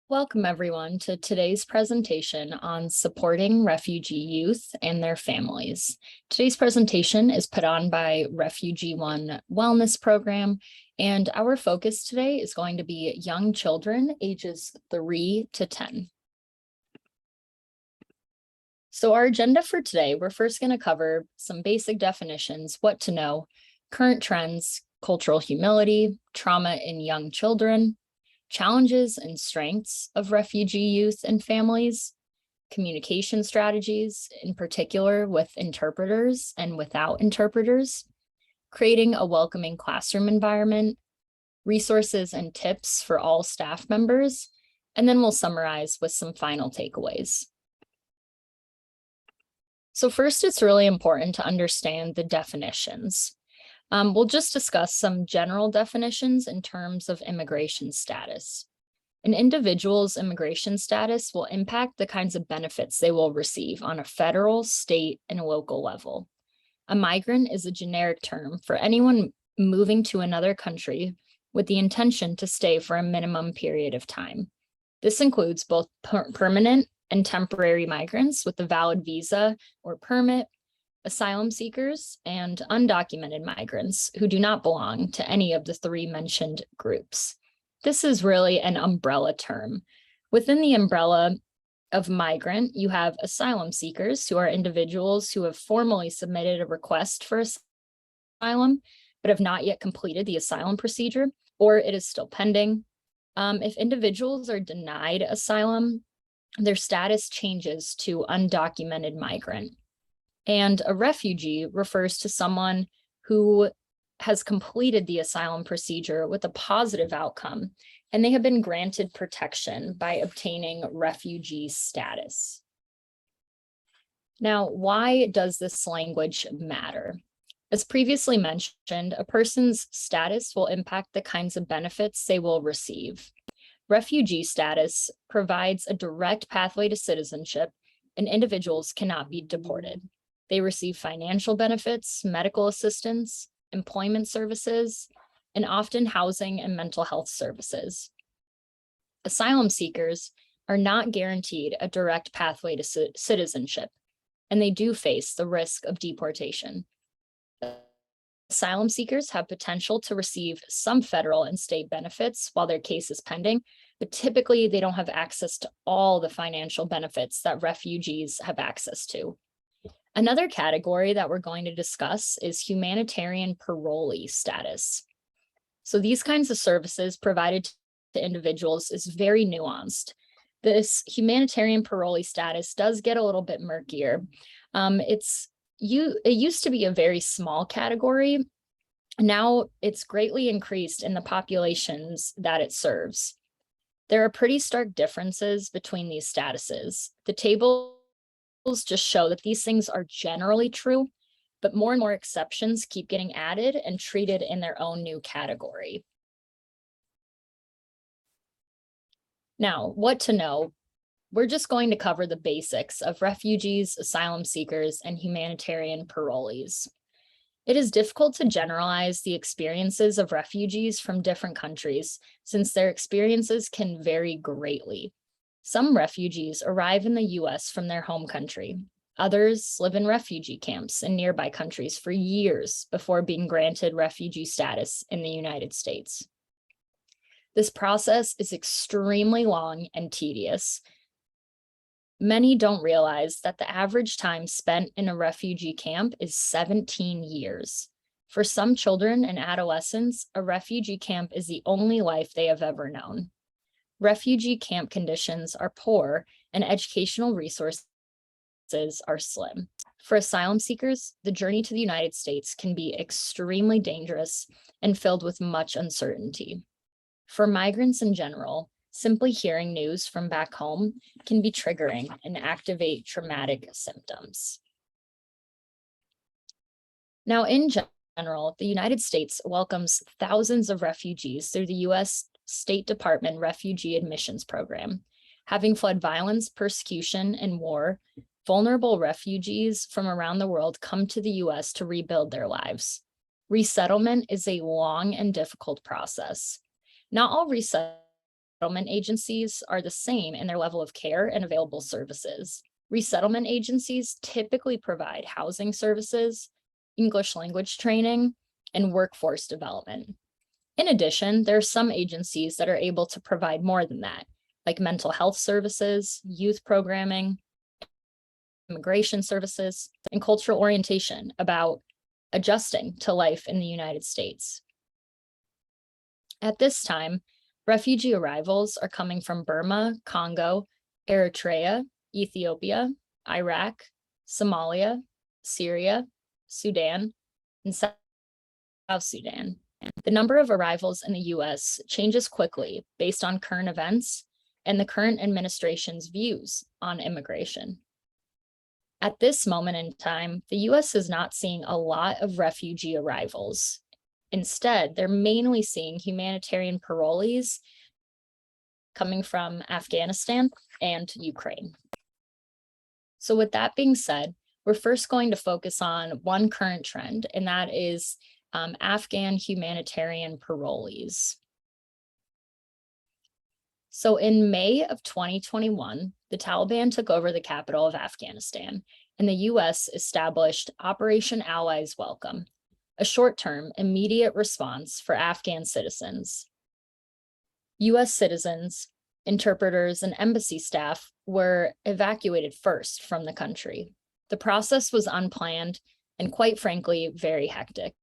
Welcome everyone to today's presentation on supporting refugee youth and their families. Today's presentation is put on by Refugee One Wellness Program, and our focus today is going to be young children ages 3 to 10. So our agenda for today, we're first going to cover some basic definitions, what to know, current trends, cultural humility, trauma in young children, challenges and strengths of refugee youth and families, communication strategies, in particular with interpreters and without interpreters, creating a welcoming classroom environment, resources and tips for all staff members, and then we'll summarize with some final takeaways. So first, it's really important to understand the definitions. We'll just discuss some general definitions in terms of immigration status. An individual's immigration status will impact the kinds of benefits they will receive on a federal, state, and local level. A migrant is a generic term for anyone moving to another country with the intention to stay for a minimum period of time. This includes both permanent and temporary migrants with a valid visa or permit, asylum seekers, and undocumented migrants who do not belong to any of the three mentioned groups. This is really an umbrella term. Within the umbrella of migrant, you have asylum seekers, who are individuals who have formally submitted a request for asylum, but have not yet completed the asylum procedure, or it is still pending. If individuals are denied asylum, their status changes to undocumented migrant. And a refugee refers to someone who has completed the asylum procedure with a positive outcome, and they have been granted protection by obtaining refugee status. Now, why does this language matter? As previously mentioned, a person's status will impact the kinds of benefits they will receive. Refugee status provides a direct pathway to citizenship, and individuals cannot be deported. They receive financial benefits, medical assistance, employment services, and often housing and mental health services. Asylum seekers are not guaranteed a direct pathway to citizenship, and they do face the risk of deportation. Asylum seekers have potential to receive some federal and state benefits while their case is pending, but typically they don't have access to all the financial benefits that refugees have access to. Another category that we're going to discuss is humanitarian parolee status. So these kinds of services provided to individuals is very nuanced. This humanitarian parolee status does get a little bit murkier. It used to be a very small category. Now it's greatly increased in the populations that it serves. There are pretty stark differences between these statuses. The tables just show that these things are generally true, but more and more exceptions keep getting added and treated in their own new category. Now, what to know? We're just going to cover the basics of refugees, asylum seekers, and humanitarian parolees. It is difficult to generalize the experiences of refugees from different countries, since their experiences can vary greatly. Some refugees arrive in the US from their home country. Others live in refugee camps in nearby countries for years before being granted refugee status in the United States. This process is extremely long and tedious. Many don't realize that the average time spent in a refugee camp is 17 years. For some children and adolescents, a refugee camp is the only life they have ever known. Refugee camp conditions are poor and educational resources are slim. For asylum seekers, the journey to the United States can be extremely dangerous and filled with much uncertainty. For migrants in general, simply hearing news from back home can be triggering and activate traumatic symptoms. Now, in general, the United States welcomes thousands of refugees through the U.S. State Department Refugee Admissions Program. Having fled violence, persecution, and war, vulnerable refugees from around the world come to the U.S. to rebuild their lives. Resettlement is a long and difficult process. Not all resettlement Resettlement agencies are the same in their level of care and available services. Resettlement agencies typically provide housing services, English language training, and workforce development. In addition, there are some agencies that are able to provide more than that, like mental health services, youth programming, immigration services, and cultural orientation about adjusting to life in the United States. At this time, refugee arrivals are coming from Burma, Congo, Eritrea, Ethiopia, Iraq, Somalia, Syria, Sudan, and South Sudan. The number of arrivals in the US changes quickly based on current events and the current administration's views on immigration. At this moment in time, the US is not seeing a lot of refugee arrivals. Instead, they're mainly seeing humanitarian parolees coming from Afghanistan and Ukraine. So with that being said, we're first going to focus on one current trend, and that is Afghan humanitarian parolees. So in May of 2021, the Taliban took over the capital of Afghanistan, and the US established Operation Allies Welcome, a short-term, immediate response for Afghan citizens. US citizens, interpreters, and embassy staff were evacuated first from the country. The process was unplanned and, quite frankly, very hectic,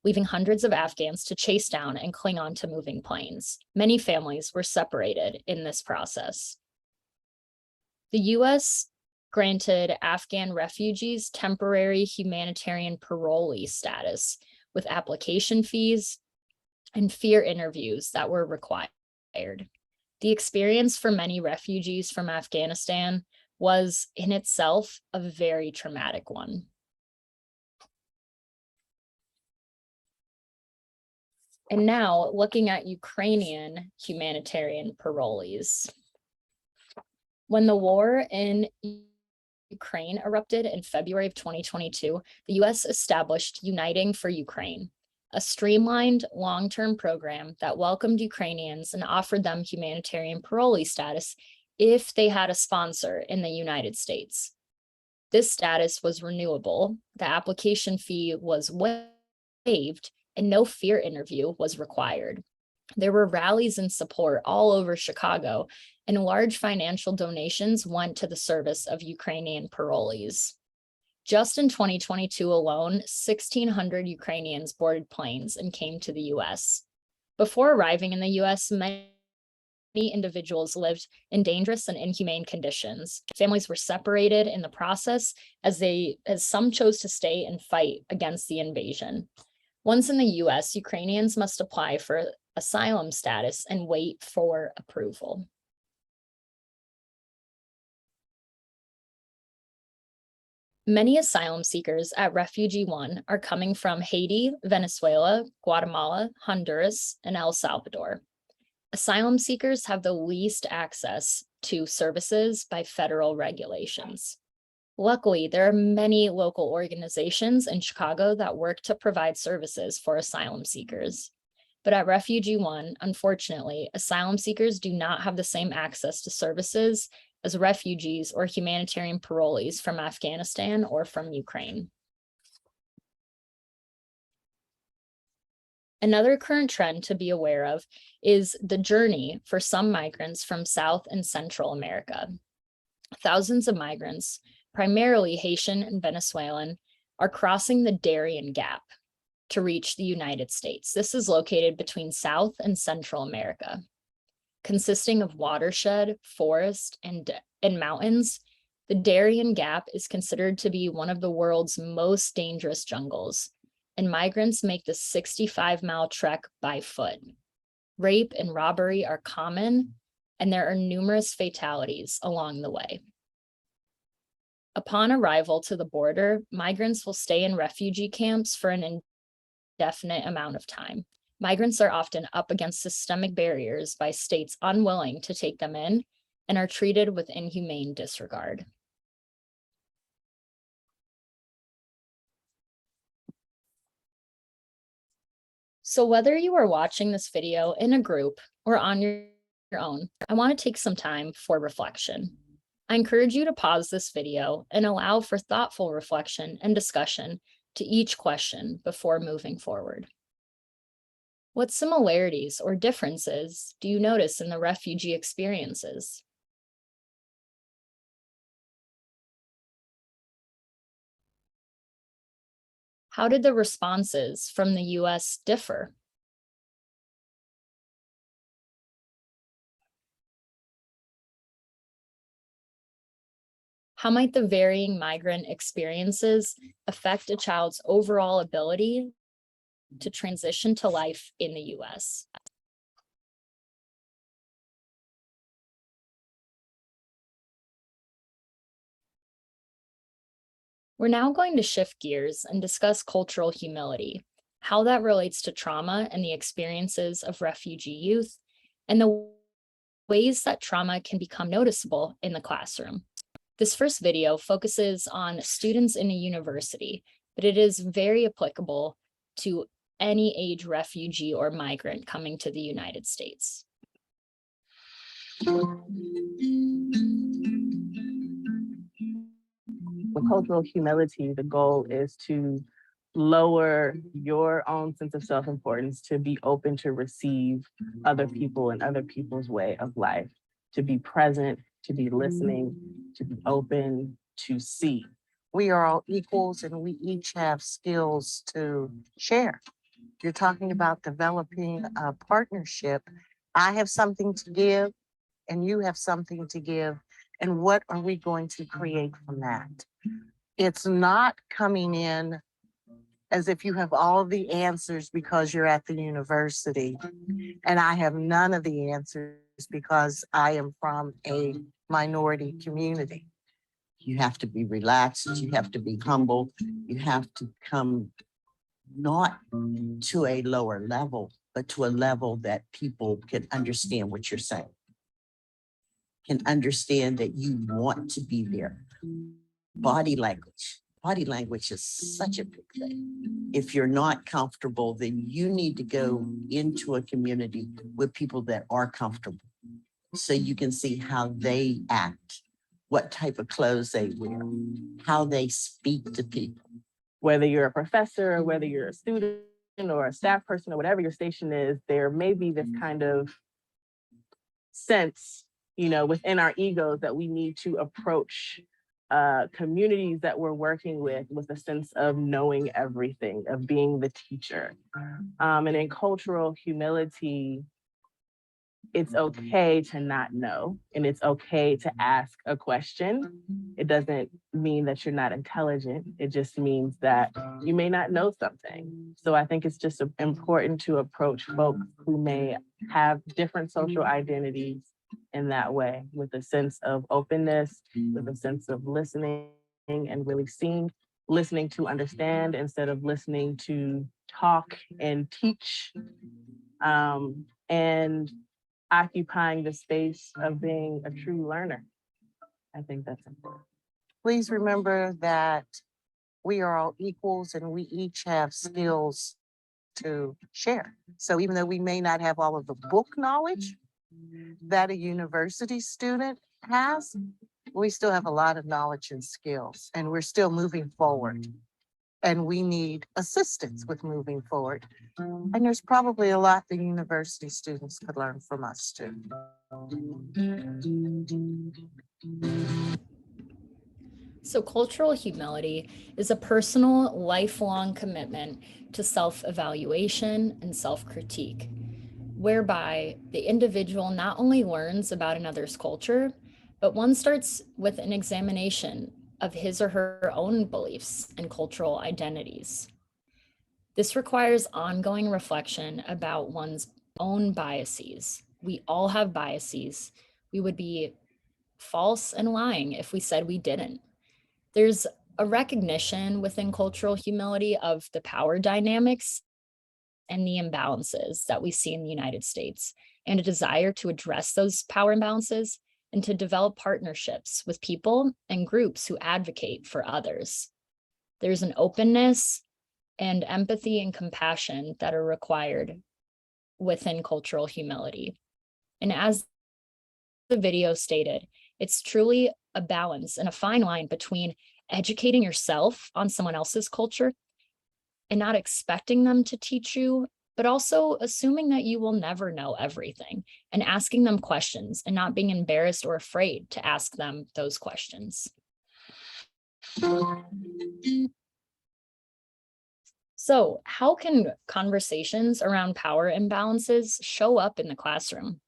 leaving hundreds of Afghans to chase down and cling on to moving planes. Many families were separated in this process. The US granted Afghan refugees temporary humanitarian parolee status with application fees and fear interviews that were required. The experience for many refugees from Afghanistan was in itself a very traumatic one. And now looking at Ukrainian humanitarian parolees. When the war in Ukraine erupted in February of 2022, the US established Uniting for Ukraine, a streamlined long-term program that welcomed Ukrainians and offered them humanitarian parolee status if they had a sponsor in the United States. This status was renewable, the application fee was waived, and no fear interview was required. There were rallies and support all over Chicago, and large financial donations went to the service of Ukrainian parolees. Just in 2022 alone, 1,600 Ukrainians boarded planes and came to the US. Before arriving in the US, many individuals lived in dangerous and inhumane conditions. Families were separated in the process as some chose to stay and fight against the invasion. Once in the US, Ukrainians must apply for asylum status and wait for approval. Many asylum seekers at Refugee 1 are coming from Haiti, Venezuela, Guatemala, Honduras, and El Salvador. Asylum seekers have the least access to services by federal regulations. Luckily, there are many local organizations in Chicago that work to provide services for asylum seekers. But at Refugee 1, unfortunately, asylum seekers do not have the same access to services as refugees or humanitarian parolees from Afghanistan or from Ukraine. Another current trend to be aware of is the journey for some migrants from South and Central America. Thousands of migrants, primarily Haitian and Venezuelan, are crossing the Darien Gap to reach the United States. This is located between South and Central America. Consisting of watershed, forest, and mountains, the Darien Gap is considered to be one of the world's most dangerous jungles, and migrants make the 65-mile trek by foot. Rape and robbery are common, and there are numerous fatalities along the way. Upon arrival to the border, migrants will stay in refugee camps for an indefinite amount of time. Migrants are often up against systemic barriers by states unwilling to take them in and are treated with inhumane disregard. So whether you are watching this video in a group or on your your own, I want to take some time for reflection. I encourage you to pause this video and allow for thoughtful reflection and discussion to each question before moving forward. What similarities or differences do you notice in the refugee experiences? How did the responses from the US differ? How might the varying migrant experiences affect a child's overall ability to transition to life in the US? We're now going to shift gears and discuss cultural humility, how that relates to trauma and the experiences of refugee youth, and the ways that trauma can become noticeable in the classroom. This first video focuses on students in a university, but it is very applicable to any age refugee or migrant coming to the United States. With cultural humility, the goal is to lower your own sense of self-importance, to be open to receive other people and other people's way of life, to be present, to be listening, to be open, to see. We are all equals and we each have skills to share. You're talking about developing a partnership. I have something to give and you have something to give. And what are we going to create from that? It's not coming in as if you have all of the answers because you're at the university and I have none of the answers because I am from a minority community. You have to be relaxed, you have to be humble, you have to come not to a lower level, but to a level that people can understand what you're saying, can understand that you want to be there. Body language is such a big thing. If you're not comfortable, then you need to go into a community with people that are comfortable so you can see how they act, what type of clothes they wear, how they speak to people. Whether you're a professor or whether you're a student or a staff person or whatever your station is, there may be this kind of sense, within our egos that we need to approach communities that we're working with a sense of knowing everything, of being the teacher. And in cultural humility, it's okay to not know, and it's okay to ask a question. It doesn't mean that you're not intelligent. It just means that you may not know something. So I think it's just important to approach folks who may have different social identities in that way, with a sense of openness, with a sense of listening and really listening to understand instead of listening to talk and teach. And occupying the space of being a true learner. I think that's important. Please remember that we are all equals and we each have skills to share. So even though we may not have all of the book knowledge that a university student has, we still have a lot of knowledge and skills, and we're still moving forward. And we need assistance with moving forward. And there's probably a lot the university students could learn from us too. So cultural humility is a personal, lifelong commitment to self-evaluation and self-critique, whereby the individual not only learns about another's culture, but one starts with an examination of his or her own beliefs and cultural identities. This requires ongoing reflection about one's own biases. We all have biases. We would be false and lying if we said we didn't. There's a recognition within cultural humility of the power dynamics and the imbalances that we see in the United States, and a desire to address those power imbalances and to develop partnerships with people and groups who advocate for others. There's an openness and empathy and compassion that are required within cultural humility. And as the video stated, it's truly a balance and a fine line between educating yourself on someone else's culture and not expecting them to teach you, but also assuming that you will never know everything and asking them questions and not being embarrassed or afraid to ask them those questions. So, how can conversations around power imbalances show up in the classroom?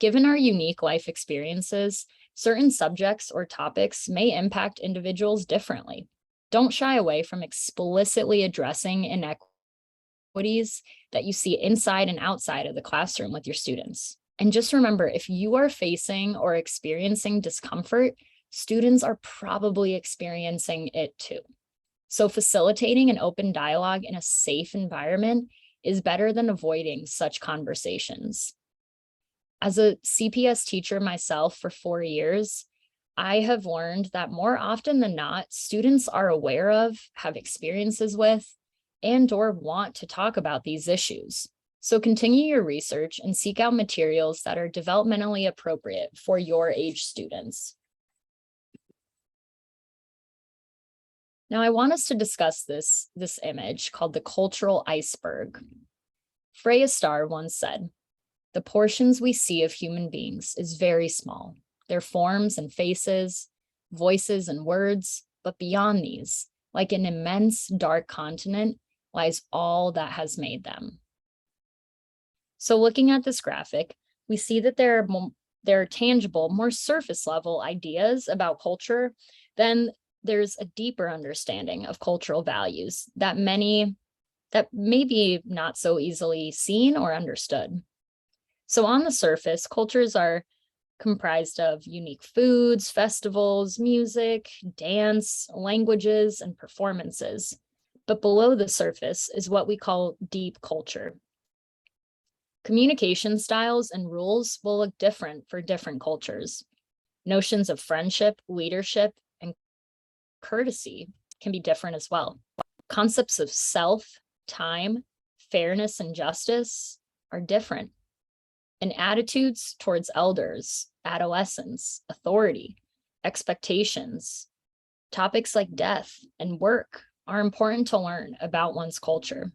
Given our unique life experiences, certain subjects or topics may impact individuals differently. Don't shy away from explicitly addressing inequities that you see inside and outside of the classroom with your students. And just remember, if you are facing or experiencing discomfort, students are probably experiencing it too. So facilitating an open dialogue in a safe environment is better than avoiding such conversations. As a CPS teacher myself for 4 years, I have learned that more often than not, students are aware of, have experiences with, and/or want to talk about these issues. So continue your research and seek out materials that are developmentally appropriate for your age students. Now, I want us to discuss this image called the cultural iceberg. Freya Starr once said, "The portions we see of human beings is very small. Their forms and faces, voices and words, but beyond these, like an immense dark continent, lies all that has made them." So looking at this graphic, we see that there are tangible, more surface level ideas about culture. Then there's a deeper understanding of cultural values that may be not so easily seen or understood. So on the surface, cultures are comprised of unique foods, festivals, music, dance, languages, and performances. But below the surface is what we call deep culture. Communication styles and rules will look different for different cultures. Notions of friendship, leadership, and courtesy can be different as well. Concepts of self, time, fairness, and justice are different. And attitudes towards elders, adolescents, authority, expectations, topics like death and work are important to learn about one's culture.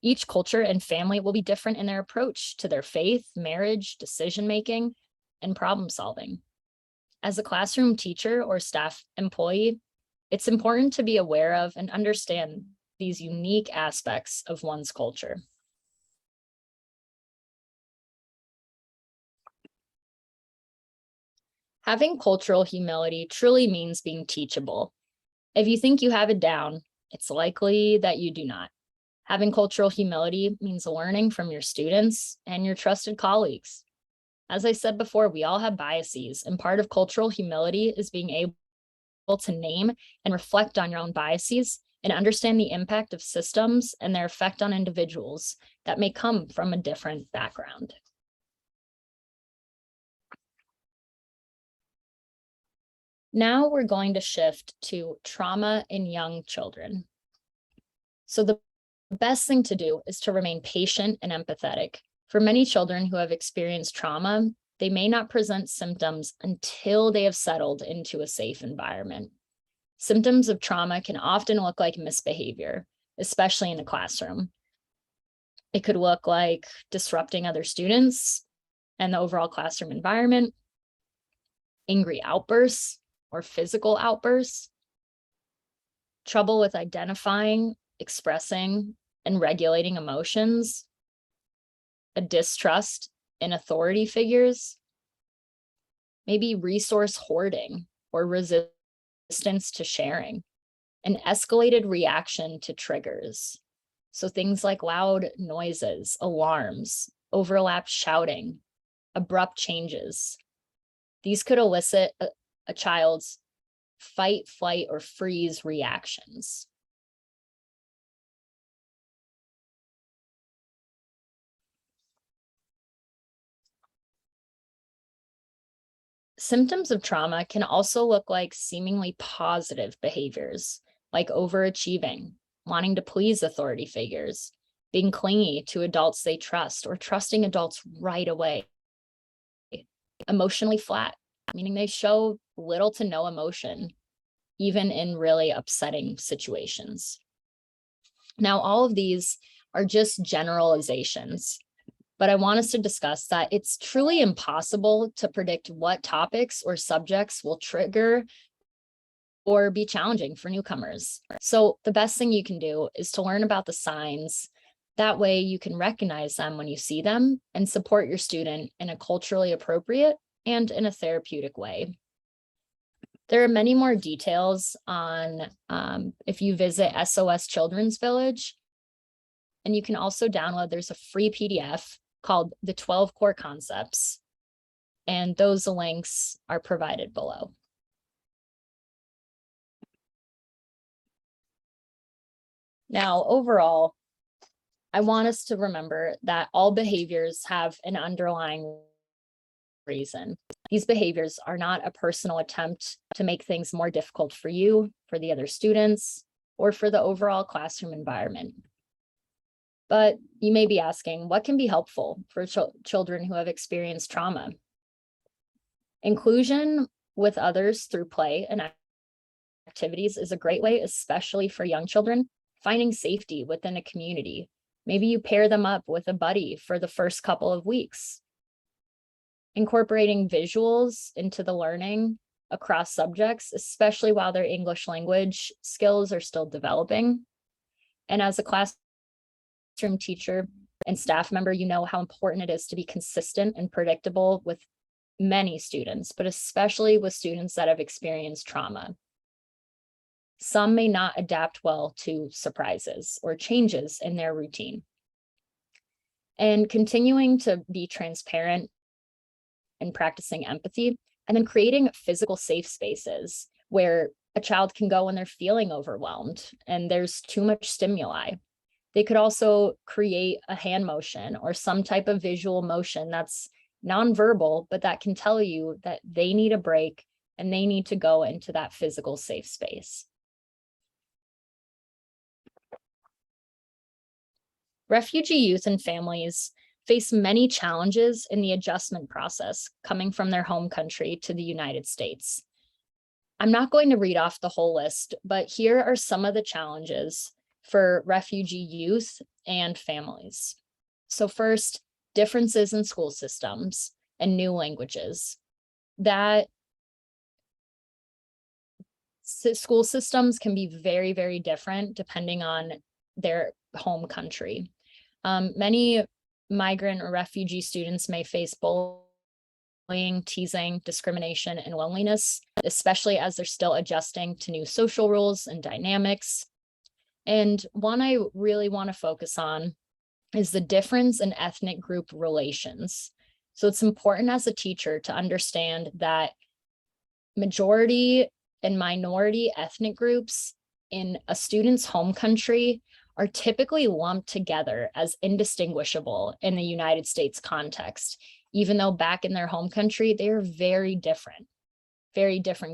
Each culture and family will be different in their approach to their faith, marriage, decision-making, and problem solving. As a classroom teacher or staff employee, it's important to be aware of and understand these unique aspects of one's culture. Having cultural humility truly means being teachable. If you think you have it down, it's likely that you do not. Having cultural humility means learning from your students and your trusted colleagues. As I said before, we all have biases, and part of cultural humility is being able to name and reflect on your own biases and understand the impact of systems and their effect on individuals that may come from a different background. Now we're going to shift to trauma in young children. So the best thing to do is to remain patient and empathetic. For many children who have experienced trauma, they may not present symptoms until they have settled into a safe environment. Symptoms of trauma can often look like misbehavior, especially in a classroom. It could look like disrupting other students and the overall classroom environment, angry outbursts or physical outbursts, trouble with identifying, expressing, and regulating emotions, a distrust in authority figures, maybe resource hoarding or resistance to sharing, an escalated reaction to triggers. So things like loud noises, alarms, overlap shouting, abrupt changes. These could elicit a child's fight, flight, or freeze reactions. Symptoms of trauma can also look like seemingly positive behaviors, like overachieving, wanting to please authority figures, being clingy to adults they trust, or trusting adults right away. emotionally flat, meaning they show little to no emotion, even in really upsetting situations. Now, all of these are just generalizations, but I want us to discuss that it's truly impossible to predict what topics or subjects will trigger or be challenging for newcomers. So the best thing you can do is to learn about the signs. That way you can recognize them when you see them and support your student in a culturally appropriate and in a therapeutic way. There are many more details on if you visit SOS Children's Village, and you can also download, there's a free PDF called the 12 Core Concepts, and those links are provided below. Now, overall, I want us to remember that all behaviors have an underlying reason. These behaviors are not a personal attempt to make things more difficult for you, for the other students, or for the overall classroom environment. But you may be asking, what can be helpful for children who have experienced trauma? Inclusion with others through play and activities is a great way, especially for young children, finding safety within a community. Maybe you pair them up with a buddy for the first couple of weeks. Incorporating visuals into the learning across subjects, especially while their English language skills are still developing. And as a classroom teacher and staff member, you know how important it is to be consistent and predictable with many students, but especially with students that have experienced trauma. Some may not adapt well to surprises or changes in their routine. And continuing to be transparent and practicing empathy, and then creating physical safe spaces where a child can go when they're feeling overwhelmed and there's too much stimuli. They could also create a hand motion or some type of visual motion that's nonverbal, but that can tell you that they need a break and they need to go into that physical safe space. Refugee youth and families face many challenges in the adjustment process coming from their home country to the United States. I'm not going to read off the whole list, but here are some of the challenges for refugee youth and families. So first, differences in school systems and new languages. That school systems can be very, very different depending on their home country. Many migrant or refugee students may face bullying, teasing, discrimination, and loneliness, especially as they're still adjusting to new social rules and dynamics. And one I really want to focus on is the difference in ethnic group relations. So it's important as a teacher to understand that majority and minority ethnic groups in a student's home country are typically lumped together as indistinguishable in the United States context, even though back in their home country, they are very different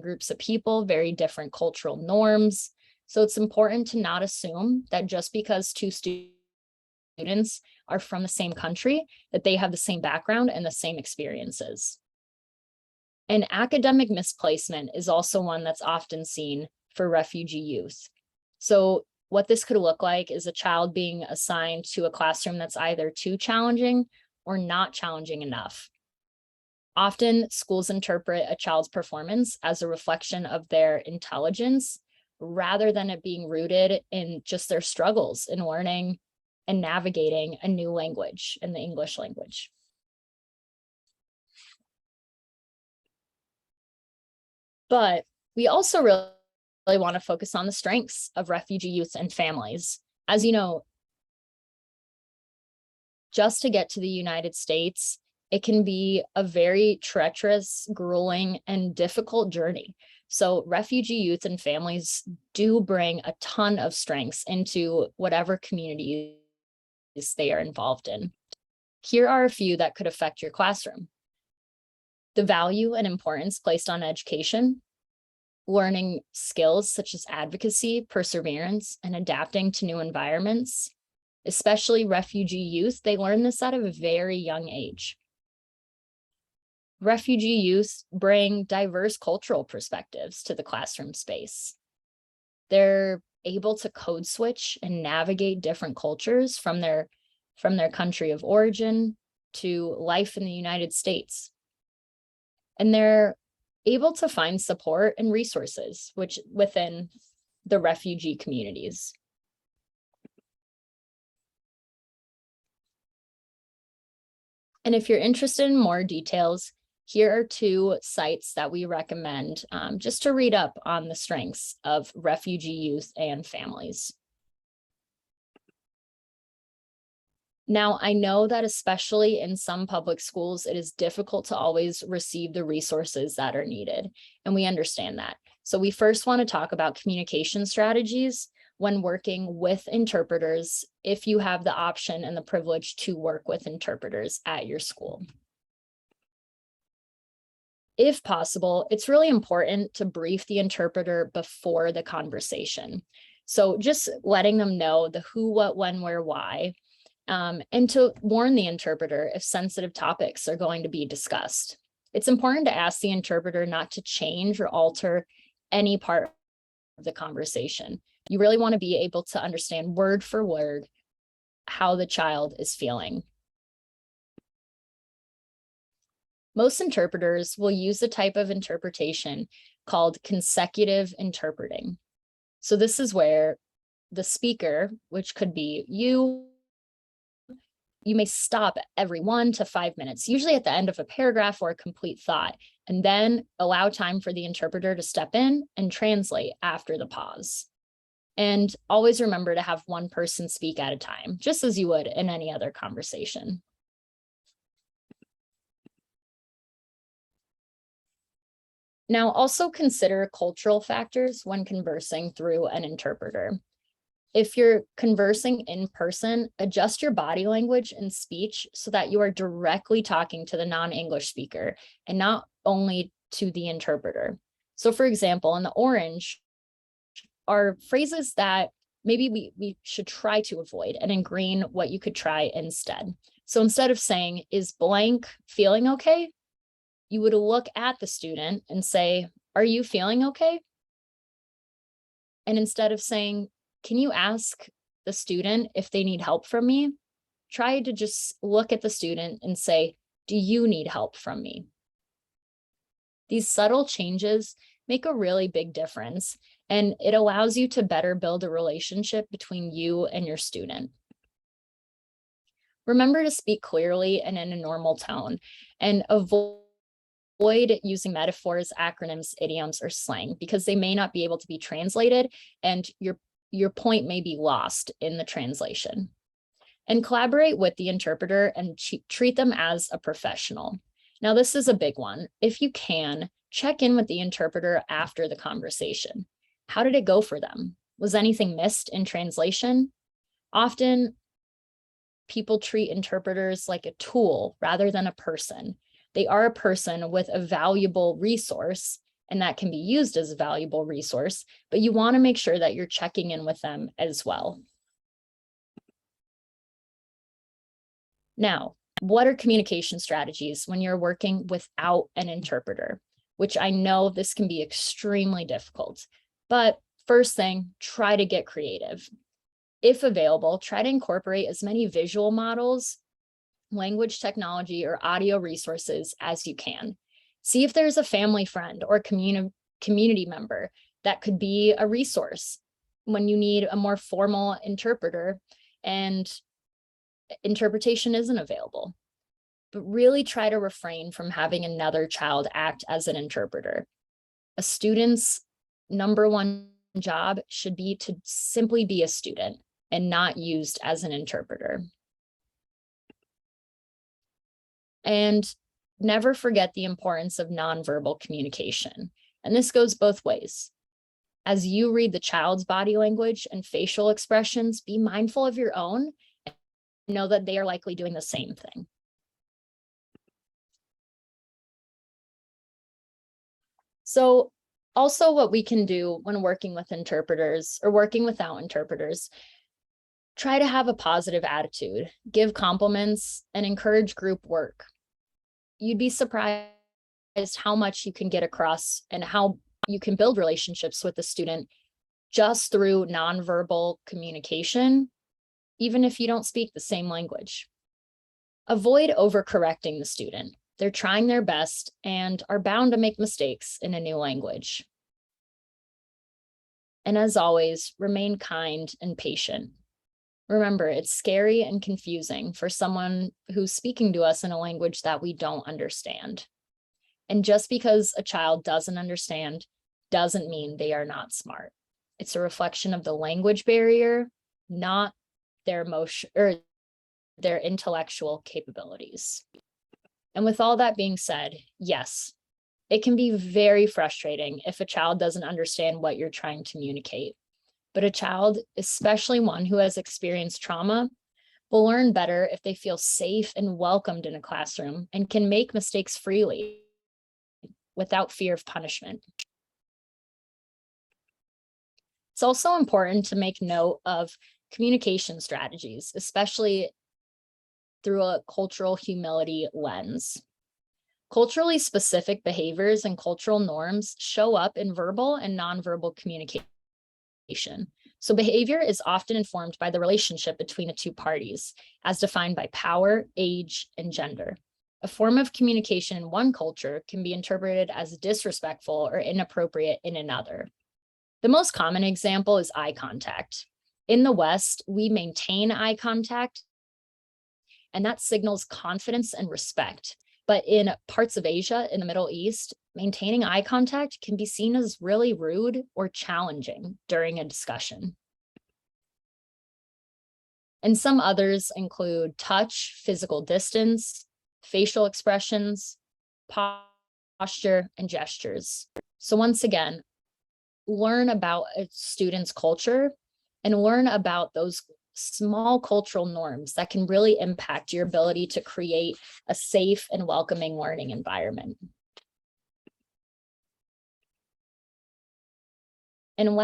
groups of people, very different cultural norms. So it's important to not assume that just because two students are from the same country, that they have the same background and the same experiences. And academic misplacement is also one that's often seen for refugee youth. So what this could look like is a child being assigned to a classroom that's either too challenging or not challenging enough. Often schools interpret a child's performance as a reflection of their intelligence rather than it being rooted in just their struggles in learning and navigating a new language in the English language. But we also really want to focus on the strengths of refugee youth and families. As you know, just to get to the United States, it can be a very treacherous, grueling, and difficult journey. So refugee youth and families do bring a ton of strengths into whatever communities they are involved in. Here are a few that could affect your classroom. The value and importance placed on education, learning skills such as advocacy, perseverance, and adapting to new environments. Especially refugee youth, they learn this at a very young age. refugee youth bring diverse cultural perspectives to the classroom space. They're able to code switch and navigate different cultures from their country of origin to life in the United States. And they're able to find support and resources which within the refugee communities. And if you're interested in more details, here are 2 sites that we recommend just to read up on the strengths of refugee youth and families. Now, I know that especially in some public schools, it is difficult to always receive the resources that are needed, and we understand that. So we first want to talk about communication strategies when working with interpreters, if you have the option and the privilege to work with interpreters at your school. If possible, it's really important to brief the interpreter before the conversation. So just letting them know the who, what, when, where, why, and to warn the interpreter if sensitive topics are going to be discussed. It's important to ask the interpreter not to change or alter any part of the conversation. You really want to be able to understand word for word how the child is feeling. Most interpreters will use a type of interpretation called consecutive interpreting. So this is where the speaker, which could be you may stop every 1 to 5 minutes, usually at the end of a paragraph or a complete thought, and then allow time for the interpreter to step in and translate after the pause. And always remember to have one person speak at a time, just as you would in any other conversation. Now, also consider cultural factors when conversing through an interpreter. If you're conversing in person, adjust your body language and speech so that you are directly talking to the non-English speaker and not only to the interpreter. So for example, in the orange are phrases that maybe we should try to avoid, and in green, what you could try instead. So instead of saying, "Is blank feeling okay?" you would look at the student and say, "Are you feeling okay?" And instead of saying, "Can you ask the student if they need help from me?" try to just look at the student and say, "Do you need help from me?" These subtle changes make a really big difference, and it allows you to better build a relationship between you and your student. Remember to speak clearly and in a normal tone, and avoid using metaphors, acronyms, idioms, or slang, because they may not be able to be translated and your point may be lost in the translation. And collaborate with the interpreter and treat them as a professional. Now, this is a big one. If you can, check in with the interpreter after the conversation. How did it go for them? Was anything missed in translation? Often, people treat interpreters like a tool rather than a person. They are a person with a valuable resource, and that can be used as a valuable resource, but you want to make sure that you're checking in with them as well. Now, what are communication strategies when you're working without an interpreter? Which I know this can be extremely difficult, but first thing, try to get creative. If available, try to incorporate as many visual models, language technology, or audio resources as you can. See if there's a family friend or community member that could be a resource when you need a more formal interpreter and interpretation isn't available. But really try to refrain from having another child act as an interpreter. A student's number one job should be to simply be a student and not used as an interpreter. And never forget the importance of nonverbal communication. And this goes both ways. As you read the child's body language and facial expressions, be mindful of your own and know that they are likely doing the same thing. So also what we can do when working with interpreters or working without interpreters, try to have a positive attitude, give compliments, and encourage group work. You'd be surprised how much you can get across and how you can build relationships with the student just through nonverbal communication, even if you don't speak the same language. Avoid overcorrecting the student. They're trying their best and are bound to make mistakes in a new language. And as always, remain kind and patient. Remember, it's scary and confusing for someone who's speaking to us in a language that we don't understand. And just because a child doesn't understand doesn't mean they are not smart. It's a reflection of the language barrier, not their emotion or their intellectual capabilities. And with all that being said, yes, it can be very frustrating if a child doesn't understand what you're trying to communicate. But a child, especially one who has experienced trauma, will learn better if they feel safe and welcomed in a classroom and can make mistakes freely without fear of punishment. It's also important to make note of communication strategies, especially through a cultural humility lens. Culturally specific behaviors and cultural norms show up in verbal and nonverbal communication. So behavior is often informed by the relationship between the two parties, as defined by power, age, and gender. A form of communication in one culture can be interpreted as disrespectful or inappropriate in another. The most common example is eye contact. In the West, we maintain eye contact, and that signals confidence and respect. But in parts of Asia, in the Middle East, maintaining eye contact can be seen as really rude or challenging during a discussion. And some others include touch, physical distance, facial expressions, posture, and gestures. So once again, learn about a student's culture and learn about those small cultural norms that can really impact your ability to create a safe and welcoming learning environment. And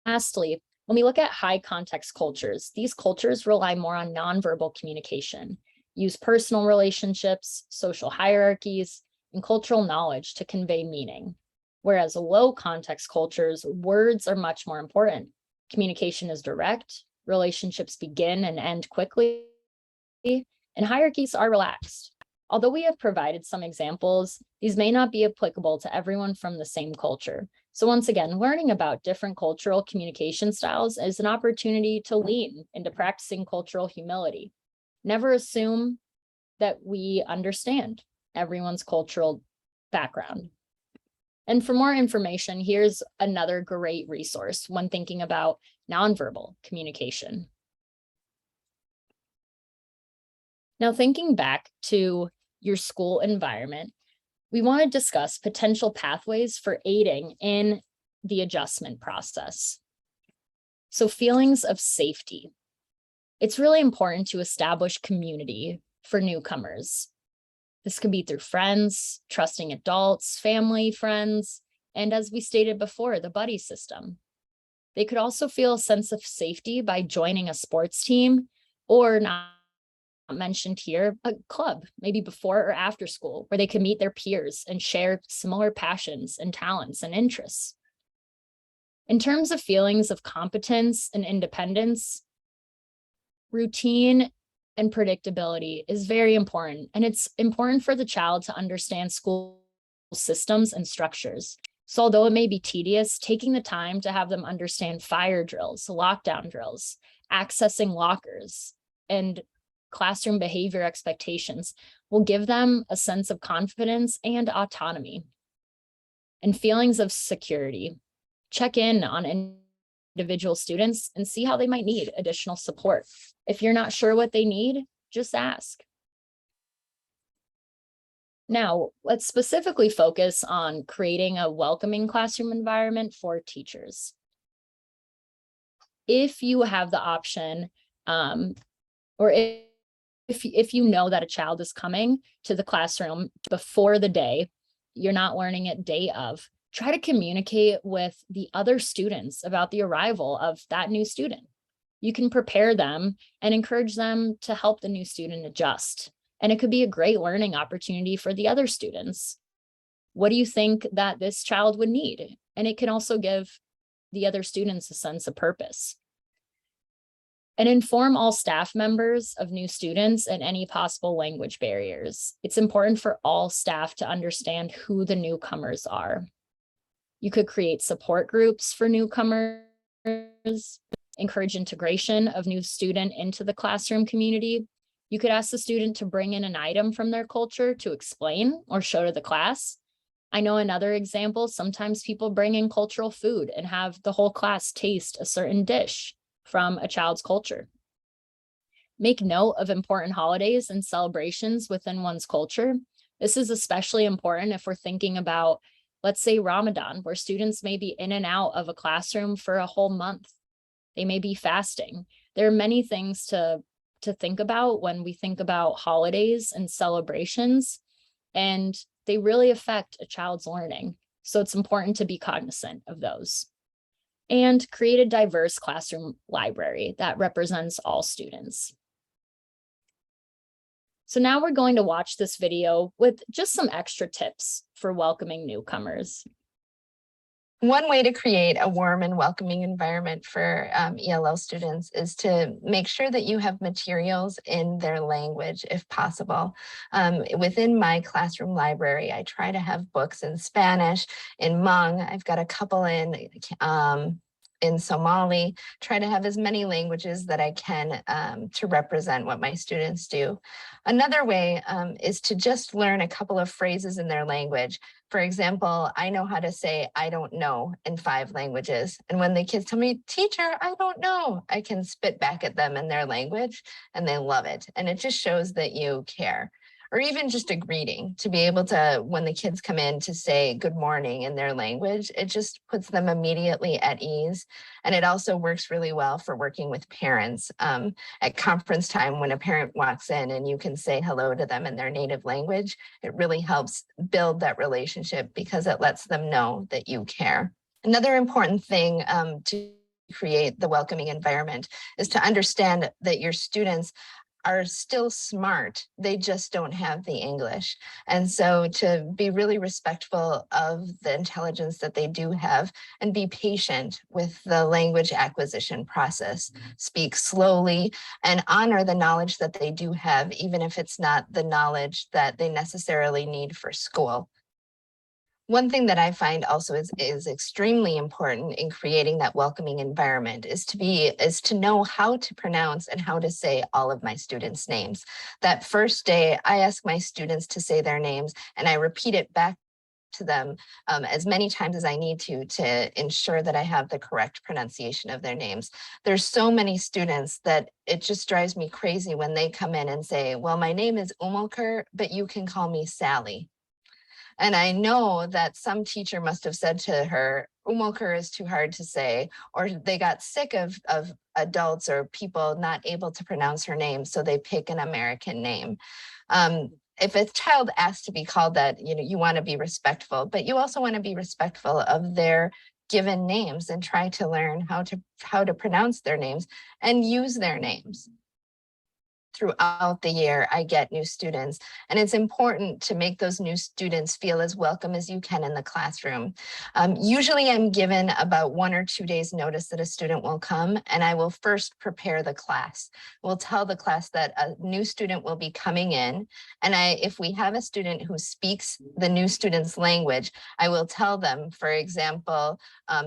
lastly, when we look at high context cultures, these cultures rely more on nonverbal communication, use personal relationships, social hierarchies, and cultural knowledge to convey meaning. Whereas low context cultures, words are much more important. Communication is direct, relationships begin and end quickly, and hierarchies are relaxed. Although we have provided some examples, these may not be applicable to everyone from the same culture. So once again, learning about different cultural communication styles is an opportunity to lean into practicing cultural humility. Never assume that we understand everyone's cultural background. And for more information, here's another great resource when thinking about nonverbal communication. Now, thinking back to your school environment, we want to discuss potential pathways for aiding in the adjustment process. So feelings of safety. It's really important to establish community for newcomers. This could be through friends, trusting adults, family, friends, and as we stated before, the buddy system. They could also feel a sense of safety by joining a sports team, or not mentioned here, a club, maybe before or after school, where they can meet their peers and share similar passions and talents and interests. In terms of feelings of competence and independence, routine and predictability is very important, and it's important for the child to understand school systems and structures. So although it may be tedious, taking the time to have them understand fire drills, lockdown drills, accessing lockers, and classroom behavior expectations will give them a sense of confidence and autonomy. And feelings of security. Check in on individual students and see how they might need additional support. If you're not sure what they need, just ask. Now, let's specifically focus on creating a welcoming classroom environment for teachers. If you have the option, or if you know that a child is coming to the classroom before the day, you're not learning it day of, try to communicate with the other students about the arrival of that new student. You can prepare them and encourage them to help the new student adjust. And it could be a great learning opportunity for the other students. What do you think that this child would need? And it can also give the other students a sense of purpose. And inform all staff members of new students and any possible language barriers. It's important for all staff to understand who the newcomers are. You could create support groups for newcomers, encourage integration of new student into the classroom community. You could ask the student to bring in an item from their culture to explain or show to the class. I know another example, sometimes people bring in cultural food and have the whole class taste a certain dish from a child's culture. Make note of important holidays and celebrations within one's culture. This is especially important if we're thinking about, let's say, Ramadan, where students may be in and out of a classroom for a whole month. They may be fasting. There are many things to think about when we think about holidays and celebrations, and they really affect a child's learning. So it's important to be cognizant of those. And create a diverse classroom library that represents all students. So now we're going to watch this video with just some extra tips for welcoming newcomers. One way to create a warm and welcoming environment for ELL students is to make sure that you have materials in their language, if possible. Within my classroom library, I try to have books in Spanish, in Hmong. I've got a couple in Somali, try to have as many languages that I can to represent what my students do. Another way is to just learn a couple of phrases in their language. For example, I know how to say, I don't know in 5 languages. And when the kids tell me, teacher, I don't know, I can spit back at them in their language and they love it. And it just shows that you care. Or even just a greeting, to be able to, when the kids come in, to say good morning in their language, it just puts them immediately at ease. And it also works really well for working with parents. At conference time, when a parent walks in and you can say hello to them in their native language, it really helps build that relationship because it lets them know that you care. Another important thing to create the welcoming environment is to understand that your students are still smart, they just don't have the English. And so to be really respectful of the intelligence that they do have and be patient with the language acquisition process. Speak slowly and honor the knowledge that they do have, even if it's not the knowledge that they necessarily need for school. One thing that I find also is extremely important in creating that welcoming environment is to know how to pronounce and how to say all of my students' names. That first day, I ask my students to say their names and I repeat it back to them as many times as I need to ensure that I have the correct pronunciation of their names. There's so many students that it just drives me crazy when they come in and say, well, my name is Umulker, but you can call me Sally. And I know that some teacher must have said to her, Umulker is too hard to say, or they got sick of adults or people not able to pronounce her name, so they pick an American name. If a child asks to be called that, you want to be respectful, but you also want to be respectful of their given names and try to learn how to pronounce their names and use their names. Throughout the year, I get new students, and it's important to make those new students feel as welcome as you can in the classroom. Usually I'm given about 1 or 2 days notice that a student will come, and I will first prepare the class. We'll tell the class that a new student will be coming in, and if we have a student who speaks the new student's language, I will tell them, for example,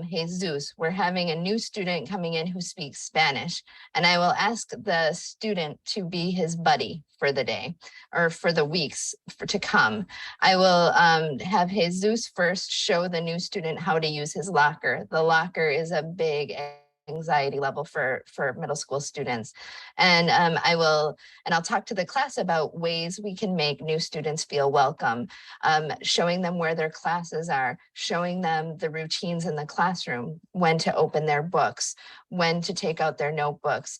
Jesus, we're having a new student coming in who speaks Spanish, and I will ask the student to be his buddy for the day or for the weeks to come. I will have Jesus first show the new student how to use his locker. The locker is a big anxiety level for middle school students. And I'll talk to the class about ways we can make new students feel welcome, showing them where their classes are, showing them the routines in the classroom, when to open their books, when to take out their notebooks,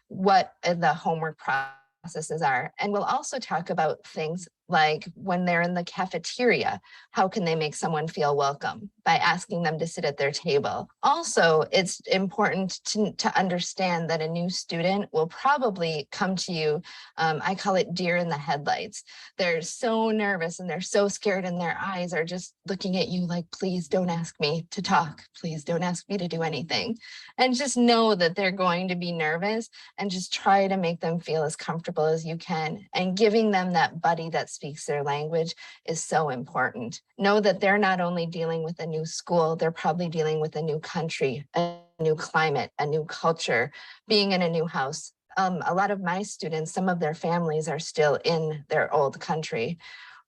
what the homework processes are. And we'll also talk about things Like when they're in the cafeteria, how can they make someone feel welcome? By asking them to sit at their table. Also, it's important to understand that a new student will probably come to you. I call it deer in the headlights. They're so nervous and they're so scared, and their eyes are just looking at you like, please don't ask me to talk. Please don't ask me to do anything. And just know that they're going to be nervous, and just try to make them feel as comfortable as you can. And giving them that buddy that speaks their language is so important. Know that they're not only dealing with a new school, they're probably dealing with a new country, a new climate, a new culture, being in a new house. A lot of my students, some of their families are still in their old country,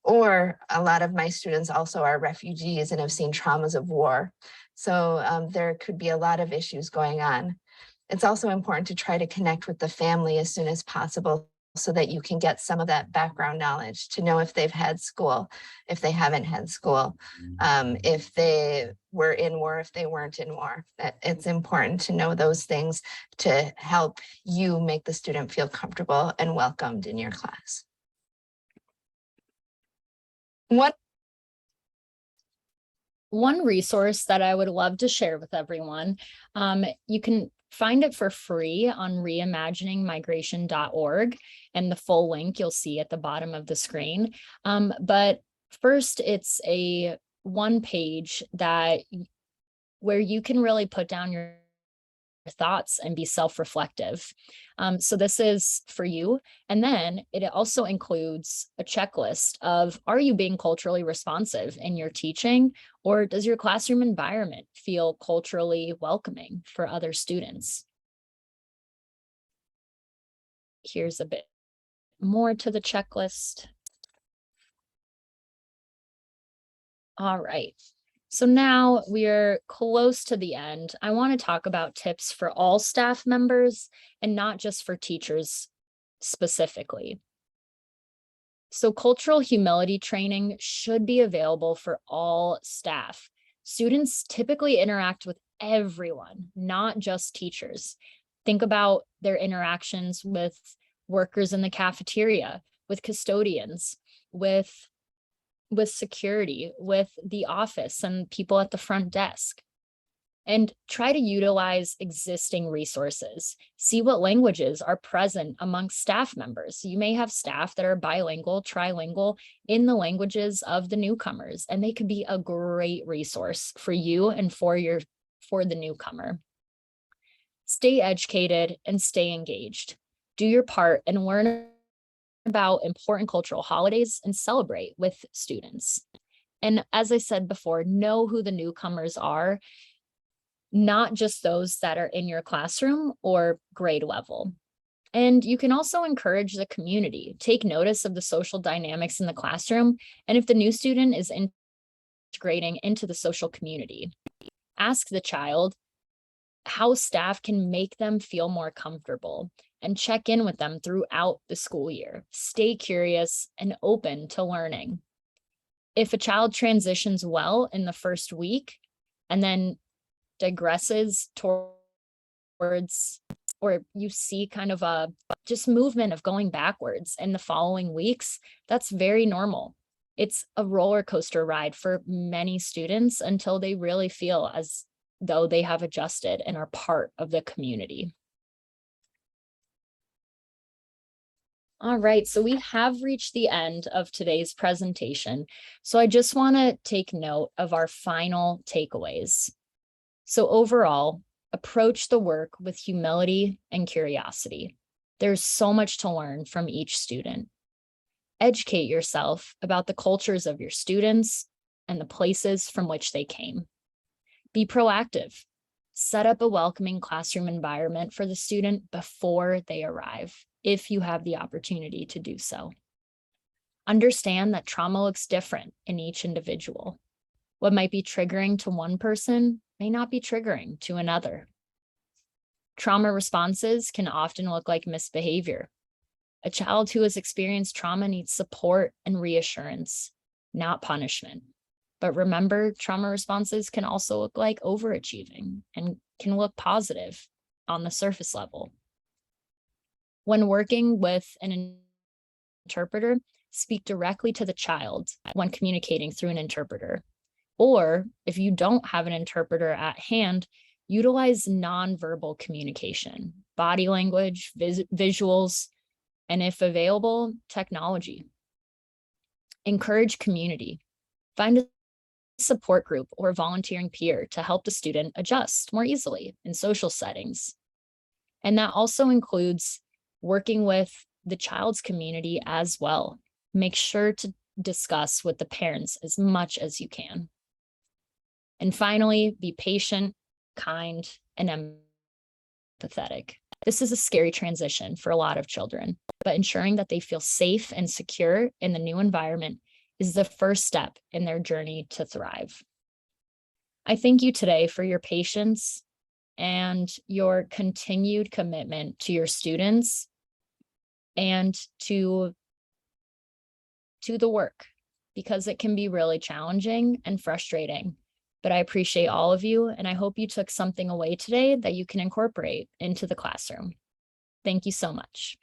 or a lot of my students also are refugees and have seen traumas of war. So there could be a lot of issues going on. It's also important to try to connect with the family as soon as possible, so that you can get some of that background knowledge to know if they've had school, if they haven't had school, if they were in war, if they weren't in war. It's important to know those things to help you make the student feel comfortable and welcomed in your class. One resource that I would love to share with everyone, you can find it for free on reimaginingmigration.org, and the full link you'll see at the bottom of the screen. But first, it's a one page where you can really put down your thoughts and be self-reflective. So this is for you. And then it also includes a checklist of, are you being culturally responsive in your teaching, or does your classroom environment feel culturally welcoming for other students? Here's a bit more to the checklist. All right. So now we're close to the end. I want to talk about tips for all staff members and not just for teachers specifically. So cultural humility training should be available for all staff. Students typically interact with everyone, not just teachers. Think about their interactions with workers in the cafeteria, with custodians, with security, with the office and people at the front desk. And try to utilize existing resources. See what languages are present amongst staff members. You may have staff that are bilingual, trilingual in the languages of the newcomers, and they could be a great resource for you and for the newcomer. Stay educated and stay engaged. Do your part and learn about important cultural holidays and celebrate with students. And as I said before, know who the newcomers are, not just those that are in your classroom or grade level. And you can also encourage the community. Take notice of the social dynamics in the classroom, and if the new student is integrating into the social community. Ask the child how staff can make them feel more comfortable, and check in with them throughout the school year. Stay curious and open to learning. If a child transitions well in the first week and then digresses towards, or you see kind of a just movement of going backwards in the following weeks, that's very normal. It's a roller coaster ride for many students until they really feel as though they have adjusted and are part of the community. All right, so we have reached the end of today's presentation. So I just want to take note of our final takeaways. So overall, approach the work with humility and curiosity. There's so much to learn from each student. Educate yourself about the cultures of your students and the places from which they came. Be proactive. Set up a welcoming classroom environment for the student before they arrive, if you have the opportunity to do so. Understand that trauma looks different in each individual. What might be triggering to one person may not be triggering to another. Trauma responses can often look like misbehavior. A child who has experienced trauma needs support and reassurance, not punishment. But remember, trauma responses can also look like overachieving and can look positive on the surface level. When working with an interpreter, speak directly to the child when communicating through an interpreter. Or if you don't have an interpreter at hand, utilize nonverbal communication, body language, visuals, and if available, technology. Encourage community. Find a support group or volunteering peer to help the student adjust more easily in social settings. And that also includes working with the child's community as well. Make sure to discuss with the parents as much as you can. And finally, be patient, kind, and empathetic. This is a scary transition for a lot of children, but ensuring that they feel safe and secure in the new environment is the first step in their journey to thrive. I thank you today for your patience and your continued commitment to your students and to the work, because it can be really challenging and frustrating. But I appreciate all of you, and I hope you took something away today that you can incorporate into the classroom. Thank you so much.